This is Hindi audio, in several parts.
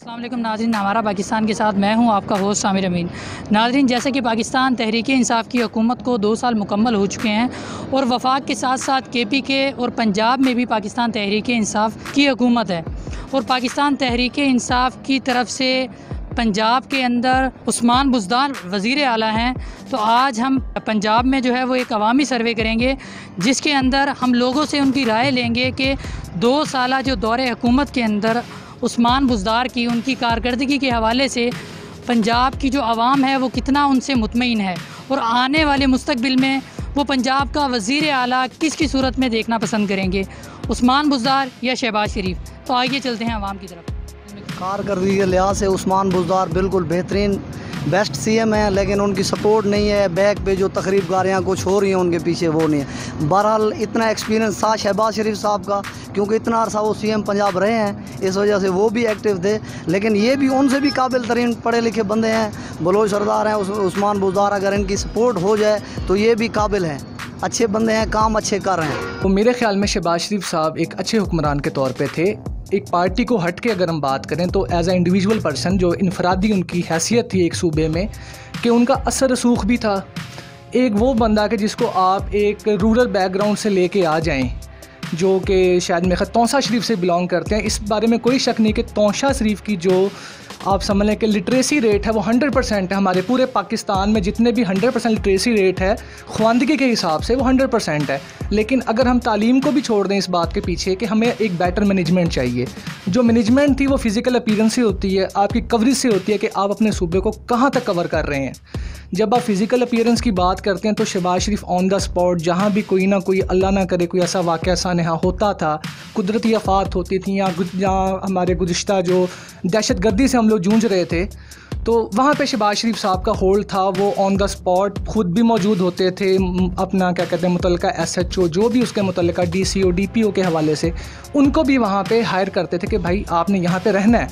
अस्सलाम वालेकुम नाज़रीन, हमारा पाकिस्तान के साथ मैं हूं आपका होस्ट आमिर अमीन। नाज़रीन, जैसे कि पाकिस्तान तहरीक इंसाफ की हुकूमत को 2 साल मुकम्मल हो चुके हैं और वफाक के साथ साथ KPK और पंजाब में भी पाकिस्तान तहरीक इंसाफ की हुकूमत है और पाकिस्तान तहरीक इंसाफ की तरफ से पंजाब के अंदर उस्मान बुज़दार वज़ीर आला हैं। तो आज हम पंजाब में जो है वो एक अवामी सर्वे करेंगे जिसके अंदर हम लोगों से उनकी राय लेंगे कि 2 साल जो दौरे हुकूमत के अंदर उस्मान बुज़दार की उनकी कारकर्दगी के हवाले से पंजाब की जो आवाम है वो कितना उनसे मुतमईन है और आने वाले मुस्तकबिल में वो पंजाब का वज़ीर आला किसकी सूरत में देखना पसंद करेंगे, उस्मान बुज़दार या शहबाज शरीफ। तो आइए चलते हैं आवाम की तरफ। कारकर्दगी के लिहाज से उस्मान बुज़दार बिल्कुल बेहतरीन बेस्ट CM है, लेकिन उनकी सपोर्ट नहीं है। बैक पे जो तकरीबकारियाँ कुछ हो रही हैं उनके पीछे वो नहीं है। बहरहाल इतना एक्सपीरियंस था शहबाज शरीफ साहब का, क्योंकि इतना अरसा वो CM पंजाब रहे हैं, इस वजह से वो भी एक्टिव थे। लेकिन ये भी उनसे भी काबिल तरीन पढ़े लिखे बंदे हैं, बलोच सरदार हैं उस्मान बुज़दार। अगर इनकी सपोर्ट हो जाए तो ये भी काबिल हैं, अच्छे बंदे हैं, काम अच्छे कर रहे हैं। तो मेरे ख्याल में शहबाज शरीफ साहब एक अच्छे हुक्मरान के तौर पे थे। एक पार्टी को हट के अगर हम बात करें तो एज आ इंडिविजुअल पर्सन जो इनफरादी उनकी हैसियत थी एक सूबे में, कि उनका असर रसूख भी था। एक वो बंदा कि जिसको आप एक रूरल बैकग्राउंड से लेके आ जाएं, जो कि शायद मेरे ख्याल तौसा शरीफ से बिलोंग करते हैं। इस बारे में कोई शक नहीं कि तौसा शरीफ की जो आप समझ लें कि लिटरेसी रेट है वो 100% है। हमारे पूरे पाकिस्तान में जितने भी 100% लिटरेसी रेट है ख्वानदगी के हिसाब से वो 100% है। लेकिन अगर हम तालीम को भी छोड़ दें इस बात के पीछे कि हमें एक बेटर मैनेजमेंट चाहिए, जो मैनेजमेंट थी वो फिज़िकल अपीयरेंस से होती है, आपकी कवरेज से होती है कि आप अपने सूबे को कहाँ तक कवर कर रहे हैं। जब आप फिज़िकल अपीयरेंस की बात करते हैं तो शहबाज शरीफ ऑन द स्पॉट जहाँ भी कोई ना कोई अल्लाह ना करे कोई ऐसा वाक़या सानहा होता था, कुदरती आफात होती थी या जहाँ हमारे गुज़िश्ता जो दहशत गर्दी से हम लोग जूझ रहे थे, तो वहाँ पे शहबाज शरीफ साहब का होल्ड था। वो ऑन द स्पॉट खुद भी मौजूद होते थे, अपना क्या कहते हैं मुतल्लिका SHO जो भी उसके मुतल्लिका DCO DPO के हवाले से उनको भी वहाँ पे हायर करते थे कि भाई आपने यहाँ पे रहना है।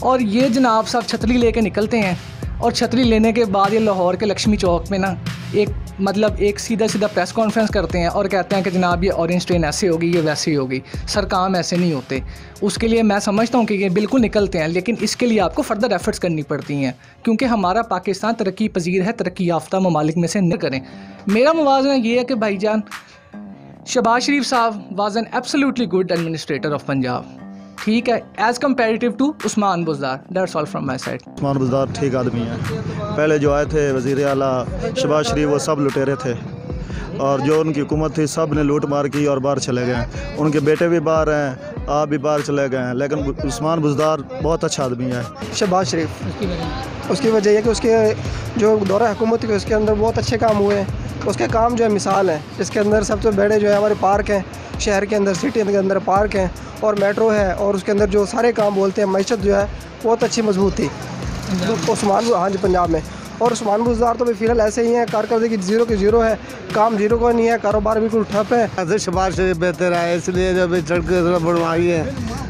और ये जनाब साहब छतरी लेके निकलते हैं और छतरी लेने के बाद ये लाहौर के लक्ष्मी चौक में ना एक सीधा प्रेस कॉन्फ्रेंस करते हैं और कहते हैं कि जनाब ये ऑरेंज ट्रेन ऐसे होगी, ये वैसे ही होगी। सर काम ऐसे नहीं होते। उसके लिए मैं समझता हूँ कि ये बिल्कुल निकलते हैं, लेकिन इसके लिए आपको फर्दर एफर्ट्स करनी पड़ती हैं, क्योंकि हमारा पाकिस्तान तरक्की पजीर है, तरक्की याफ्ता ममालिक में से न करें। मेरा मुवाज़ना ये है कि भाईजान शहबाज शरीफ साहब was an absolutely good administrator of Punjab, ठीक है, as comparative to Usman Buzdar. That's all from my side. Usman Buzdar ठीक आदमी है। पहले जो आए थे वज़ीर आला शहबाज शरीफ, वो सब लुटेरे थे और जो उनकी हुकूमत थी सब ने लूट मार की और बाहर चले गए। उनके बेटे भी बाहर हैं, आप भी बाहर चले गए हैं, लेकिन उस्मान बुज़दार बहुत अच्छा आदमी है। शहबाज शरीफ उसकी वजह यह कि उसके जो दौरा हुकूमत के उसके अंदर बहुत अच्छे काम हुए हैं। उसके काम जो है मिसाल है, इसके अंदर सबसे बड़े जो है हमारे पार्क हैं, शहर के अंदर सिटी के अंदर पार्क हैं और मेट्रो है, और उसके अंदर जो सारे काम बोलते हैं मईशत जो है बहुत अच्छी मजबूत थी उस्मान, हाँ जी पंजाब में। और उस्मान बुज़दार तो भी फ़िलहाल ऐसे ही हैं, कारकर्दगी ज़ीरो की ज़ीरो है, काम ज़ीरो का नहीं है, कारोबार बिल्कुल ठप है। ऐसे शहबाज शरीफ बेहतर है, इसलिए जब सड़कें बनवाई है,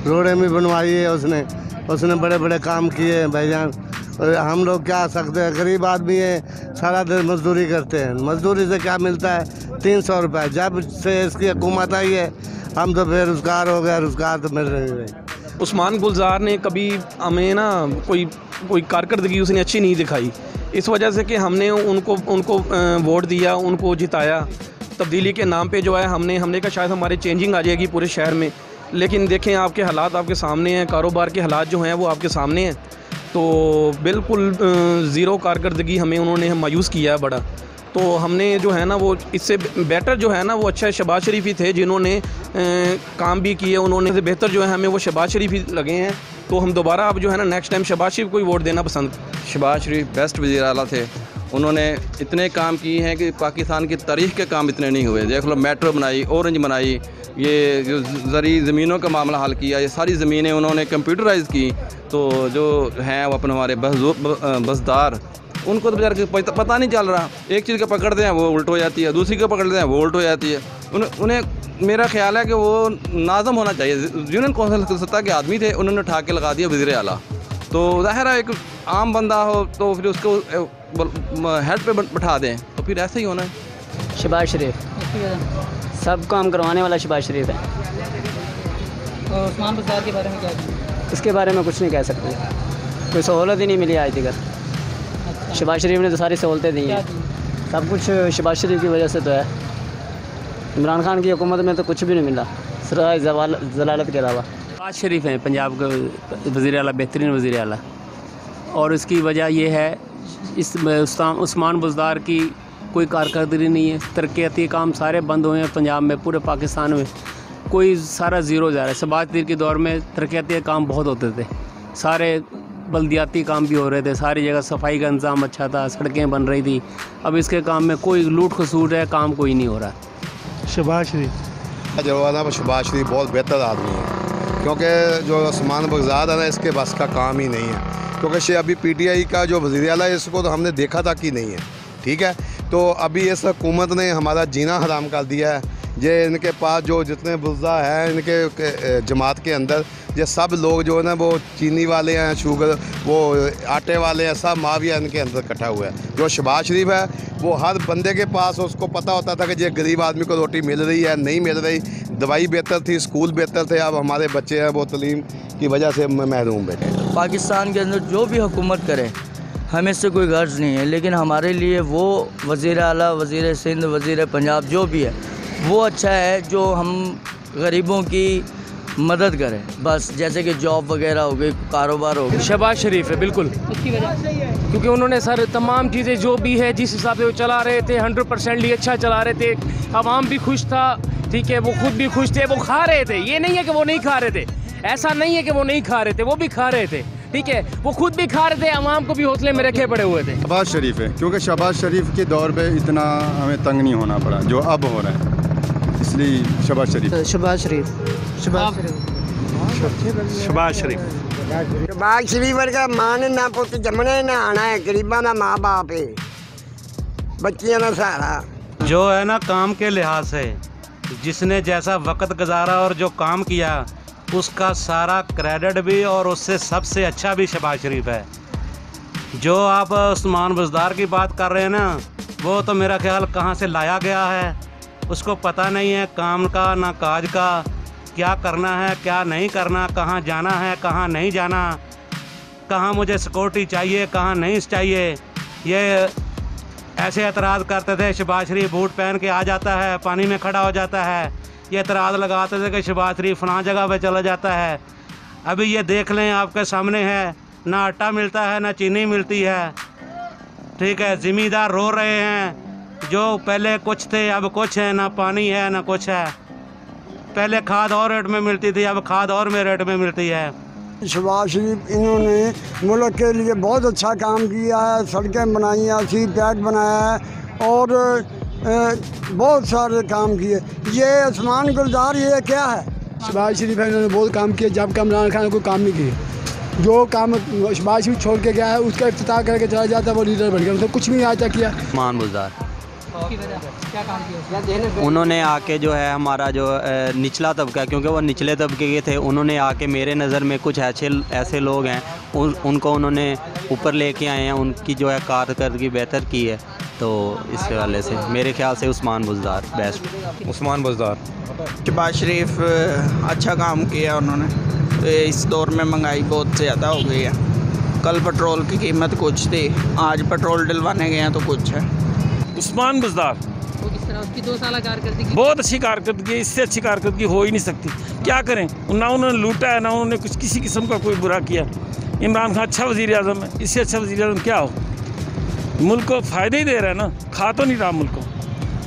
रोडें भी बनवाई है, उसने बड़े बड़े काम किए हैं भाईजान। और हम लोग क्या सकते हैं, गरीब आदमी है, सारा दिन मजदूरी करते हैं। मजदूरी से क्या मिलता है? 300 रुपये। जब से इसकी हुकूमत आई है हम तो बेरोज़गार हो गए, रोज़गार तो मिल रही है। उस्मान बुज़दार ने कभी हमें ना कोई कारकर्दगी उसने अच्छी नहीं दिखाई, इस वजह से कि हमने उनको वोट दिया, उनको जिताया। तब्दीली के नाम पे जो है हमने कहा शायद हमारे चेंजिंग आ जाएगी पूरे शहर में, लेकिन देखें आपके हालात आपके सामने हैं, कारोबार के हालात जो हैं वो आपके सामने हैं। तो बिल्कुल ज़ीरो कारकर्दगी हमें उन्होंने मायूस किया है बड़ा। तो हमने जो है ना वो इससे बेटर जो है ना वो अच्छा शहबाज शरीफ ही थे, जिन्होंने काम भी किए। उन्होंने से बेहतर जो है हमें वो शहबाज शरीफ ही लगे हैं। तो हम दोबारा अब जो है ना नेक्स्ट टाइम शहबाज शरीफ को ही वोट देना पसंद। शहबाज शरीफ बेस्ट वज़ीर आला थे, उन्होंने इतने काम किए हैं कि पाकिस्तान की तारीख़ के काम इतने नहीं हुए। देख लो, मेट्रो बनाई, ऑरेंज बनाई, ये जो ज़री ज़मीनों का मामला हल किया, ये सारी ज़मीनें उन्होंने कंप्यूटराइज़ की। तो जो हैं वो अपने हमारे बसदार, उनको तो बेचारे पता नहीं चल रहा। एक चीज़ का पकड़ते हैं वो उल्ट हो जाती है, दूसरी का पकड़ते हैं वो उल्ट हो जाती है। उन्हें मेरा ख्याल है कि वो नाज़म होना चाहिए। यूनियन कौंसिल सत्ता के आदमी थे, उन्होंने उठा के लगा दिया वज़ीर आला। तो ज़ाहिर है एक आम बंदा हो तो फिर उसको हेड पे बैठा दें, तो फिर ऐसे ही होना है। शहबाज शरीफ सब काम करवाने वाला शहबाज शरीफ है। और उस्मान बुज़दार के बारे में क्या? इसके बारे में कुछ नहीं कह सकते। कोई सहूलत ही नहीं मिली आज तक। शहबाज शरीफ ने तो सारी सहूलतें दी हैं, सब कुछ शहबाज शरीफ की वजह से तो है। इमरान खान की हुकूमत में तो कुछ भी नहीं मिला, सिवाय जलालत के अलावा। शहबाज शरीफ हैं पंजाब के वज़ीर आला, बेहतरीन वज़ीर आला, और इसकी वजह यह है इस उस्मान बुज़दार की कोई कारकर्दगी नहीं है। तरक्याती काम सारे बंद हुए हैं पंजाब में, पूरे पाकिस्तान में कोई सारा ज़ीरो जा रहा है। शहबाज शरीफ के दौर में तरक्याती काम बहुत होते थे, सारे बल्दियाती काम भी हो रहे थे, सारी जगह सफाई का इंतज़ाम अच्छा था, सड़कें बन रही थी। अब इसके काम में कोई लूट खसूट है, काम कोई नहीं हो रहा। शहबाज शरीफ जो है ना, शहबाज शरीफ बहुत बेहतर आदमी है, क्योंकि जो उस्मान बुज़दार है ना, इसके बस का काम ही नहीं है। क्योंकि अभी PTI का जो वज़ीर आला है, इसको तो हमने देखा था कि नहीं है, ठीक है। तो अभी इस हुकूमत ने हमारा जीना हराम कर दिया है। ये इनके पास जो जितने बुज़्ज़ा हैं इनके जमात के अंदर, ये सब लोग जो है ना, वो चीनी वाले हैं, शुगर वो आटे वाले हैं, सब माफिया इनके अंदर इकट्ठा हुआ है। जो शहबाज शरीफ है, वो हर बंदे के पास उसको पता होता था कि ये गरीब आदमी को रोटी मिल रही है, नहीं मिल रही, दवाई बेहतर थी, स्कूल बेहतर थे। अब हमारे बच्चे हैं वो तलीम की वजह से महरूम बैठे। पाकिस्तान के अंदर जो भी हुकूमत करे हमें इससे कोई गर्ज नहीं है, लेकिन हमारे लिए वो वज़ीर आला, वज़ीर सिंध, वज़ीर पंजाब जो भी है वो अच्छा है, जो हम गरीबों की मदद करें। बस जैसे कि जॉब वगैरह हो गई, कारोबार हो गया। शहबाज शरीफ है बिल्कुल, क्योंकि उन्होंने सर तमाम चीज़ें जो भी है जिस हिसाब से वो चला रहे थे 100% अच्छा चला रहे थे। आवाम भी खुश था, ठीक है, वो खुद भी खुश थे, वो खा रहे थे। ये नहीं है कि वो नहीं खा रहे थे, ऐसा नहीं है कि वो नहीं खा रहे थे, वो भी खा रहे थे, ठीक है, वो खुद भी खा रहे थे, आवाम को भी हौसले में रखे पड़े हुए थे। शहबाज शरीफ है, क्योंकि शहबाज शरीफ के दौर पे इतना हमें तंग नहीं होना पड़ा जो अब हो रहा है, इसलिए शहबाज शरीफ। शहबाज शरीफ शहबाज शरीफ शहबाज शरीफ वर्गा मां ने ना पुत जमना है ना आना है, गरीबा का माँ बाप है, बच्चियों का सहारा। जो है ना, काम के लिहाज से जिसने जैसा वक्त गुजारा और जो काम किया, उसका सारा क्रेडिट भी और उससे सबसे अच्छा भी शहबाज शरीफ है। जो आप उस्मान बुज़दार की बात कर रहे हैं ना, वो तो मेरा ख्याल कहाँ से लाया गया है, उसको पता नहीं है काम का ना काज का, क्या करना है क्या नहीं करना, कहाँ जाना है कहाँ नहीं जाना, कहाँ मुझे सिक्योरिटी चाहिए कहाँ नहीं चाहिए। ये ऐसे एतराज़ करते थे। शहबाज शरीफ बूट पहन के आ जाता है, पानी में खड़ा हो जाता है, ये एतराज़ लगाते थे कि शहबाज शरीफ फलां जगह पे चला जाता है। अभी ये देख लें, आपके सामने है, ना आटा मिलता है ना चीनी मिलती है, ठीक है। ज़मींदार रो रहे हैं, जो पहले कुछ थे अब कुछ है, ना पानी है ना कुछ है। पहले खाद और रेट में मिलती थी, अब खाद और में रेट में मिलती है। शहबाज शरीफ इन्होंने मुल्क के लिए बहुत अच्छा काम किया है, सड़कें बनाई हैं, सी पैक बनाया है और बहुत सारे काम किए। ये उस्मान बुज़दार ये क्या है? शहबाज शरीफ है, इन्होंने बहुत काम किया, जबकि इमरान खान कोई काम नहीं किया। जो काम शहबाज शरीफ छोड़ के गया है उसका इफ्तिताह करके चला जाता है, वो लीडर बन गया, मतलब कुछ भी आज तक किया। उस्मान बुज़दार क्या काम किया उन्होंने आके जो है हमारा जो निचला तबका, क्योंकि वो निचले तबके के थे, उन्होंने आके मेरे नज़र में कुछ ऐसे लोग हैं उनको उन्होंने ऊपर लेके आए हैं, उनकी जो है कारकर्दगी बेहतर की है। तो इस हवाले से मेरे ख्याल से उस्मान बुज़दार बेस्ट। उस्मान बुज़दार। शहबाज शरीफ अच्छा काम किया उन्होंने। तो इस दौर में महंगाई बहुत ज़्यादा हो गई है। कल पेट्रोल की कीमत कुछ थी, आज पेट्रोल डलवाने गए हैं तो कुछ है। उस्मान बुज़दार वो किस तरह उसकी 2 साल कारकर्दगी, बहुत अच्छी कारकर्दगी, इससे अच्छी कारकर्दगी हो ही नहीं सकती। क्या करें, ना उन्होंने लूटा है ना उन्होंने कुछ किसी किस्म का कोई बुरा किया। इमरान खान अच्छा वज़ीर आज़म है, इससे अच्छा वज़ीर आज़म क्या हो। मुल्क को फ़ायदे ही दे रहा है ना, खा तो नहीं रहा मुल्क को।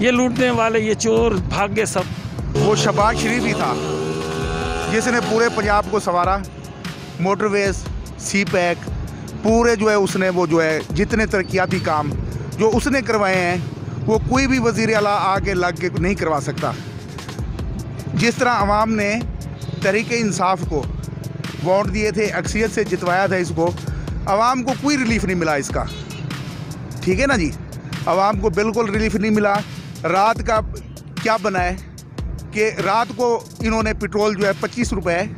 ये लूटने वाले, ये चोर भाग गए सब। वो शहबाज शरीफ ही था जिसने पूरे पंजाब को संवारा, मोटरवेज, सी पैक, पूरे जो है उसने वो जो है जितने तरक्याती काम जो उसने करवाए हैं वो कोई भी वज़ीर आला आके लग के नहीं करवा सकता। जिस तरह आवाम ने तहरीक इंसाफ को वोट दिए थे, अक्सरियत से जितवाया था इसको, आवाम को कोई रिलीफ नहीं मिला इसका, ठीक है ना जी। आवाम को बिल्कुल रिलीफ नहीं मिला। रात का क्या बना है कि रात को इन्होंने पेट्रोल जो है 25 रुपये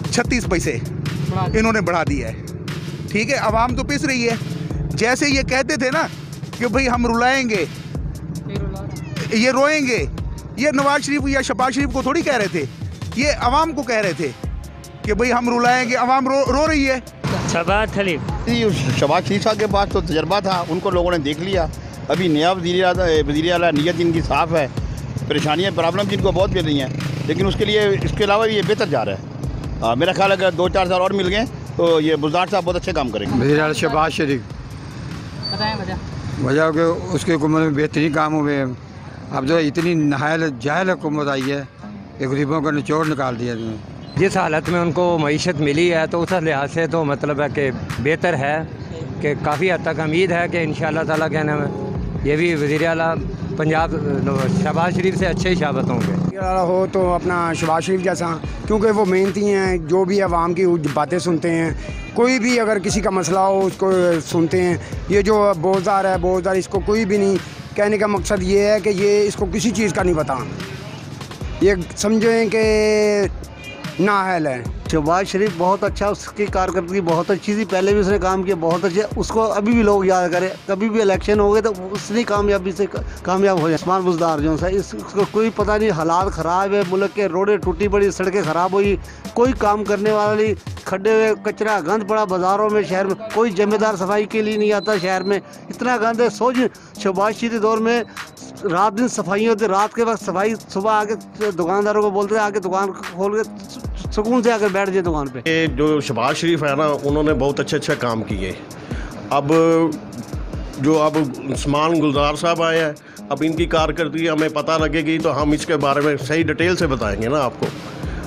36 पैसे इन्होंने बढ़ा दिया है, ठीक है। आवाम तो पिस रही है। जैसे ये कहते थे ना कि भाई हम रुलाएंगे, ये रोएंगे, ये नवाज शरीफ या शहबाज शरीफ को थोड़ी कह रहे थे, ये आवाम को कह रहे थे कि भाई हम रुलाएंगे, आवाम रो रही है। शहबाज शरीफ शहबाज शरीफ साहब के पास तो तजर्बा था, उनको लोगों ने देख लिया। अभी नया वज़ीर आला नीयत इनकी साफ़ है, परेशानियाँ प्रॉब्लम जिनको बहुत मिल रही हैं, लेकिन उसके लिए इसके अलावा भी ये बेहतर जा रहा है। मेरा ख्याल अगर 2-4 साल और मिल गए तो ये बुज़दार साहब बहुत अच्छे काम करेंगे। वज़ीर आला शहबाज शरीफ, बताएं वजह के उसके हुकूमत में बेहतरीन काम हुए हैं। अब जो इतनी नहायल जाहल हुकूमत आई है कि गरीबों का निचोड़ निकाल दिया। जिस हालत में उनको मईशत मिली है तो उस लिहाज से तो मतलब है कि बेहतर है, कि काफ़ी हद तक उम्मीद है कि इंशाअल्लाह ताला कहने में ये भी वज़ीर आला पंजाब शहबाज शरीफ से अच्छे ही साबित होंगे। हो तो अपना शहबाज शरीफ जैसा, क्योंकि वो मेहनती हैं, जो भी आवाम की बातें सुनते हैं, कोई भी अगर किसी का मसला हो उसको सुनते हैं। ये जो बोझदार है, बोझदार इसको कोई भी नहीं, कहने का मकसद ये है कि ये इसको किसी चीज़ का नहीं पता, ये समझें कि नाअहल है। शहबाज शरीफ बहुत अच्छा, उसकी कारकर्दगी बहुत अच्छी थी, पहले भी उसने काम किया बहुत अच्छे, उसको अभी भी लोग याद करें। कभी भी इलेक्शन हो गए तो उसने कामयाबी से कामयाब हो जाए। उस्मान बुज़दार जो है इसको कोई पता नहीं, हालात ख़राब है, मुल्क के रोडें टूटी पड़ी, सड़कें ख़राब हुई, कोई काम करने वाला नहीं, खड्डे हुए, कचरा गंद पड़ा बाज़ारों में, शहर में कोई जिम्मेदार सफाई के लिए नहीं आता। शहर में इतना गंद है। सोच शहबाज शरीफ के दौर में रात दिन सफाई होती, रात के वक्त सफाई, सुबह आके दुकानदारों को बोलते आके दुकान खोल के सुकून से आकर बैठ जाए दुकान पे। ये जो शहबाज शरीफ है ना, उन्होंने बहुत अच्छे काम किए। अब उस्मान गुलजार साहब आए हैं, अब इनकी कारकर्दगी हमें पता लगेगी तो हम इसके बारे में सही डिटेल से बताएंगे ना आपको।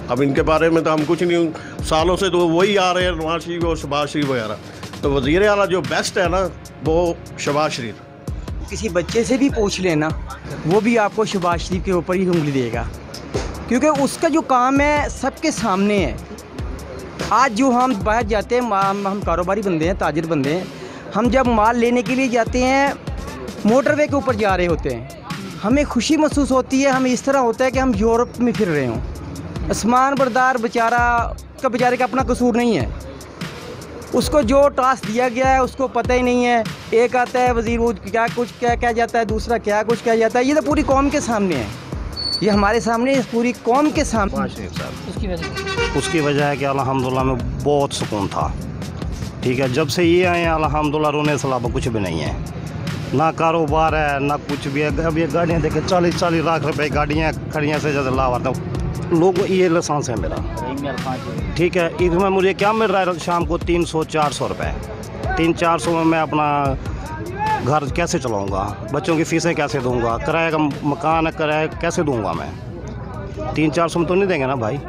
अब इनके बारे में तो हम कुछ नहीं, सालों से तो वही आ रहे हैं, नवाज शरीफ और शहबाज शरीफ वगैरह। तो वज़ीर आला जो बेस्ट है ना वो शहबाज शरीफ। किसी बच्चे से भी पूछ लेना, वो भी आपको शहबाज शरीफ के ऊपर ही उंगली देगा, क्योंकि उसका जो काम है सबके सामने है। आज जो हम बाहर जाते हैं, हम कारोबारी बंदे हैं, ताजिर बंदे हैं, हम जब माल लेने के लिए जाते हैं, मोटरवे के ऊपर जा रहे होते हैं, हमें खुशी महसूस होती है, हमें इस तरह होता है कि हम यूरोप में फिर रहे हों। उस्मान बुज़दार बेचारे का अपना कसूर नहीं है, उसको जो टास्क दिया गया है उसको पता ही नहीं है। एक आता है वज़ीर, वो क्या कुछ कह जाता है, दूसरा क्या कुछ कह जाता है। ये तो पूरी कौम के सामने है, ये हमारे सामने, इस पूरी कौम के सामने। उसकी वजह है कि अल्हम्दुलिल्लाह में बहुत सुकून था। ठीक है, जब से ये आए हैं अल्हम्दुलिल्लाह रोने से अलावा कुछ भी नहीं है, ना कारोबार है ना कुछ भी है। अब ये गाड़ियाँ देखें, 40-40 लाख रुपए गाड़ियाँ खड़ियाँ से ज़्यादा लाभ आता लोग। ये लाइसेंस है मेरा, ठीक है, इसमें मुझे क्या मिल रहा है शाम को 300-400 रुपये। 300-400 में मैं अपना घर कैसे चलाऊंगा, बच्चों की फीसें कैसे दूंगा, किराए का मकान है, किराया कैसे दूंगा मैं। 300-400 में तो नहीं देंगे ना भाई।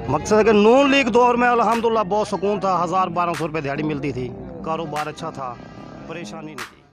मकसद है कि नून लीग दौर में अल्हम्दुलिल्लाह बहुत सुकून था, 1000-1200 रुपये दिहाड़ी मिलती थी, कारोबार अच्छा था, परेशानी नहीं थी।